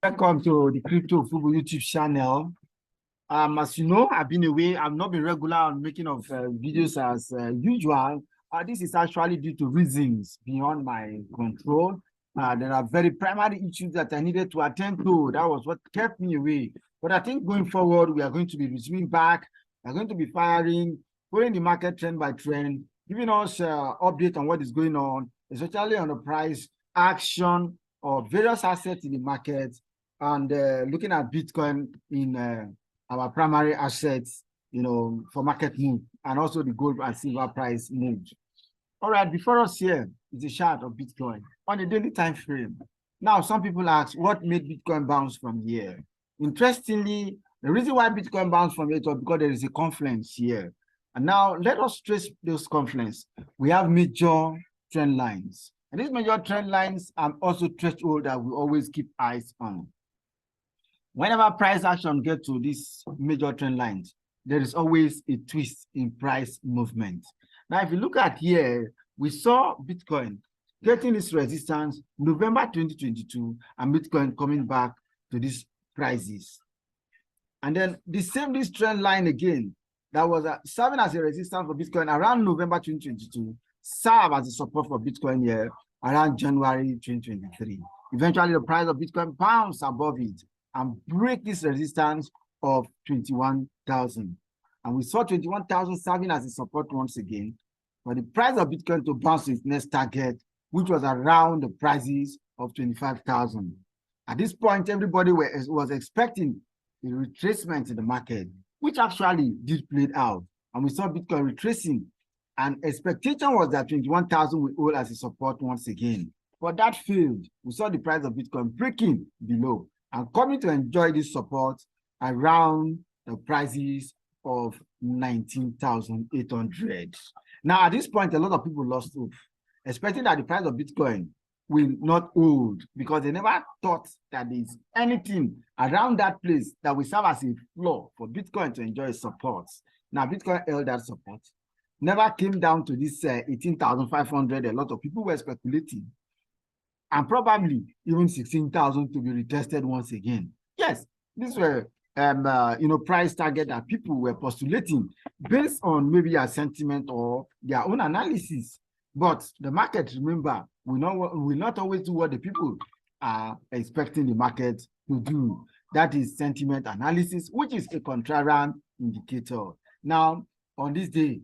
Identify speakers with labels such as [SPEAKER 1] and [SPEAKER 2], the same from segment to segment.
[SPEAKER 1] Welcome to the Crypto Fubu YouTube channel. As you know, I've been away. I've not been regular on making of videos as usual. This is actually due to reasons beyond my control. There are very primary issues that I needed to attend to. That was what kept me away. But I think going forward, we are going to be resuming back. We're going to be firing, following the market trend by trend, giving us update on what is going on, especially on the price action of various assets in the market, and looking at Bitcoin in our primary assets, for market move, and also the gold and silver price move. All right, before us here is a chart of Bitcoin on a daily time frame. Now, some people ask, what made Bitcoin bounce from here? Interestingly, the reason why Bitcoin bounced from here was because there is a confluence here. And now let us trace those confluence. We have major trend lines. And these major trend lines are also threshold that we always keep eyes on. Whenever price action gets to these major trend lines, there is always a twist in price movement. Now, if you look at here, we saw Bitcoin getting this resistance November 2022, and Bitcoin coming back to these prices. And then this trend line again, that was serving as a resistance for Bitcoin around November 2022, served as a support for Bitcoin here around January 2023. Eventually, the price of Bitcoin bounced above it and break this resistance of 21,000. And we saw 21,000 serving as a support once again, for the price of Bitcoin to bounce to its next target, which was around the prices of 25,000. At this point, everybody was expecting a retracement in the market, which actually did play out. And we saw Bitcoin retracing, and expectation was that 21,000 would hold as a support once again. But that failed. We saw the price of Bitcoin breaking below and coming to enjoy this support around the prices of 19,800. Now, at this point, a lot of people lost hope, expecting that the price of Bitcoin will not hold, because they never thought that there's anything around that place that will serve as a floor for Bitcoin to enjoy support. Now, Bitcoin held that support, never came down to this 18,500. A lot of people were speculating, and probably even 16,000 to be retested once again. Yes, these were price target that people were postulating based on maybe a sentiment or their own analysis. But the market, remember, will not always do what the people are expecting the market to do. That is sentiment analysis, which is a contrarian indicator. Now, on this day,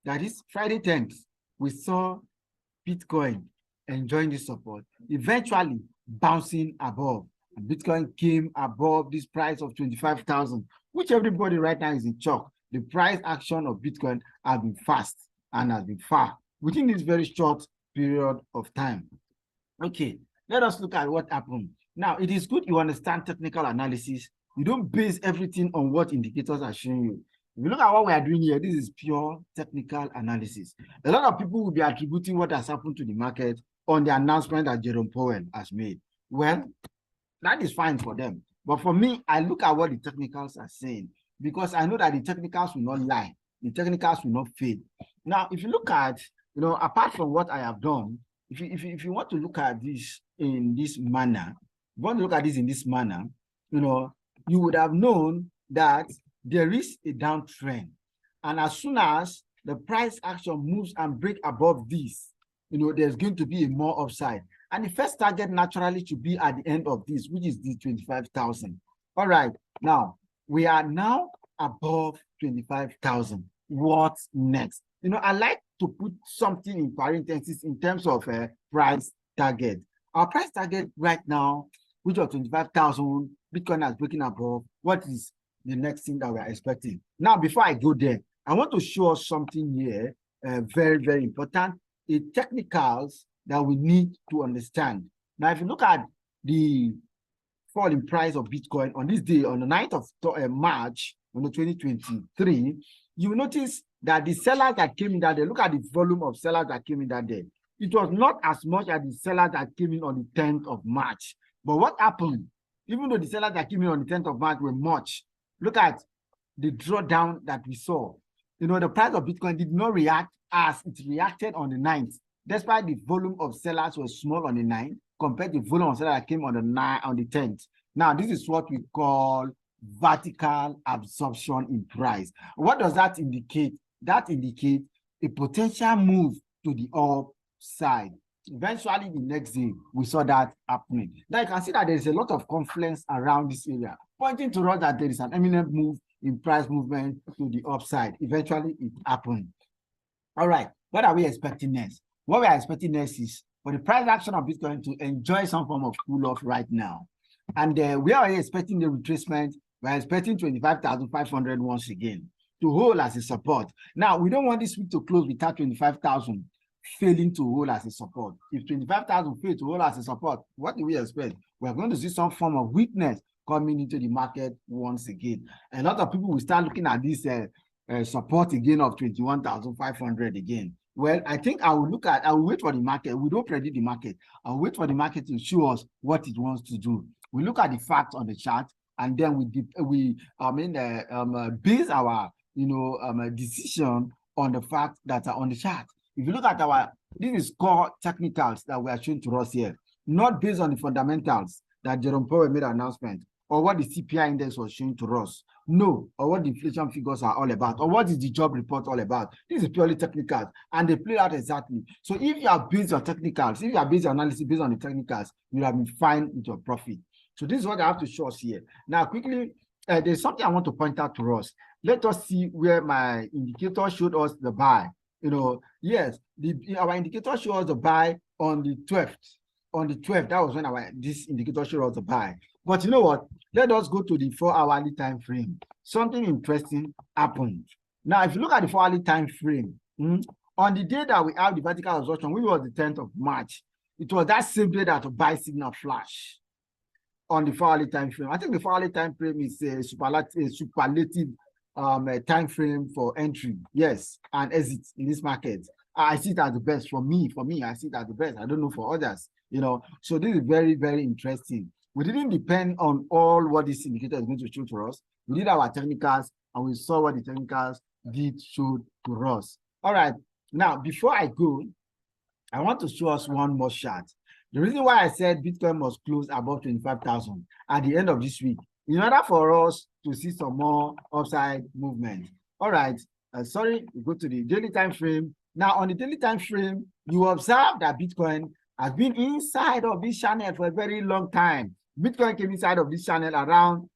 [SPEAKER 1] that is Friday 10th, we saw Bitcoin enjoying the support, eventually bouncing above. And Bitcoin came above this price of 25,000, which everybody right now is in shock. The price action of Bitcoin has been fast and has been far within this very short period of time. Okay, let us look at what happened. Now, it is good you understand technical analysis. You don't base everything on what indicators are showing you. If you look at what we are doing here, this is pure technical analysis. A lot of people will be attributing what has happened to the market on the announcement that Jerome Powell has made. Well, that is fine for them. But for me, I look at what the technicals are saying, because I know that the technicals will not lie. The technicals will not fail. Now, if you look at, apart from what I have done, if you want to look at this in this manner, you would have known that there is a downtrend. And as soon as the price action moves and break above this, there's going to be a more upside. And the first target naturally should be at the end of this, which is the 25,000. All right, now we are now above 25,000. What's next? I like to put something in parentheses in terms of a price target. Our price target right now, which was 25,000, Bitcoin is breaking above. What is the next thing that we are expecting? Now, before I go there, I want to show us something here, very, very important. The technicals that we need to understand. Now, if you look at the fall in price of Bitcoin on this day, on the 9th of March, 2023, you will notice that the sellers that came in that day, look at the volume of sellers that came in that day. It was not as much as the sellers that came in on the 10th of March. But what happened? Even though the sellers that came in on the 10th of March were much, look at the drawdown that we saw. The price of Bitcoin did not react as it reacted on the 9th, despite the volume of sellers was small on the 9th compared to the volume of sellers that came on the 10th. Now, this is what we call vertical absorption in price. What does that indicate? That indicates a potential move to the upside. Eventually, the next day, we saw that happening. Now, you can see that there is a lot of confluence around this area, pointing to us that there is an imminent move in price movement to the upside. Eventually, it happened. All right, what are we expecting next? What we are expecting next is for the price action of Bitcoin to enjoy some form of cool off right now. And we are expecting the retracement. We're expecting 25,500 once again to hold as a support. Now, we don't want this week to close without 25,000 failing to hold as a support. If 25,000 fail to hold as a support, what do we expect? We're going to see some form of weakness coming into the market once again. A lot of people will start looking at this support again of 21,500 again. Well, I think I will wait for the market. We don't predict the market. I'll wait for the market to show us what it wants to do. We look at the facts on the chart, and then we base our decision on the facts that are on the chart. If you look at this is core technicals that we are showing to us here, not based on the fundamentals that Jerome Powell made an announcement, or what the CPI index was showing to us. No, or what the inflation figures are all about, or what is the job report all about. This is purely technical, and they play out exactly. So if you are based on technicals, if you are based on analysis based on the technicals, you have been fine with your profit. So this is what I have to show us here. Now, quickly, there's something I want to point out to us. Let us see where my indicator showed us the buy. Yes, our indicator showed us the buy on the 12th. On the 12th, that was when this indicator showed us the buy. But you know what? Let us go to the 4-hourly time frame. Something interesting happened. Now, if you look at the 4-hourly time frame, on the day that we have the vertical absorption, which was the 10th of March, it was that same day that the buy signal flash on the 4-hourly time frame. I think the 4-hourly time frame is a superlative time frame for entry, yes, and exit in this market. I see it as the best for me. I see it as the best. I don't know for others. So this is very, very interesting. We didn't depend on all what this indicator is going to show to us. We did our technicals, and we saw what the technicals did show to us. All right. Now, before I go, I want to show us one more chart. The reason why I said Bitcoin must close above 25,000 at the end of this week, in order for us to see some more upside movement. All right. We go to the daily time frame. Now, on the daily time frame, you observe that Bitcoin has been inside of this channel for a very long time. Bitcoin came inside of this channel around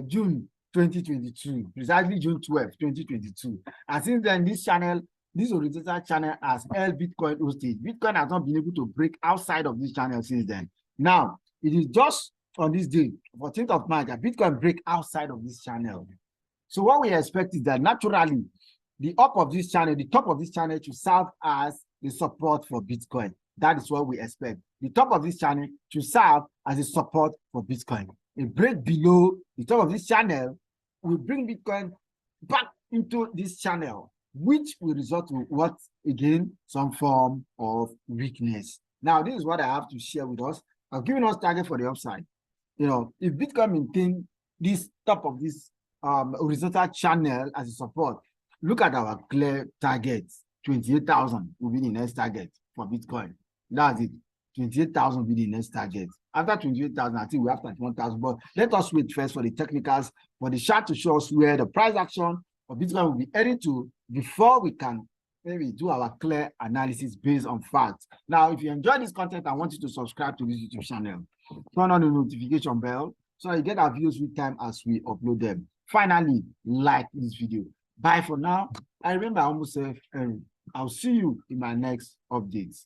[SPEAKER 1] June 2022, precisely June 12, 2022. And since then, this horizontal channel has held Bitcoin hostage. Bitcoin has not been able to break outside of this channel since then. Now, it is just on this day, 14th of March, that Bitcoin break outside of this channel. So what we expect is that naturally, the top of this channel to serve as the support for Bitcoin. That is what we expect. The top of this channel to serve as a support for Bitcoin. A break below the top of this channel will bring Bitcoin back into this channel, which will result in what? Again, some form of weakness. Now, this is what I have to share with us. I've given us target for the upside. If Bitcoin maintains this top of this horizontal channel as a support, look at our clear targets. 28,000 will be the next target for Bitcoin. That's it. 28,000 will be the next target. After 28,000, I think we have 31,000. But let us wait first for the technicals, for the chart to show us where the price action of Bitcoin will be heading to before we can maybe do our clear analysis based on facts. Now, if you enjoy this content, I want you to subscribe to this YouTube channel. Turn on the notification bell so you get our videos with time as we upload them. Finally, like this video. Bye for now. I remember I almost said, I'll see you in my next updates.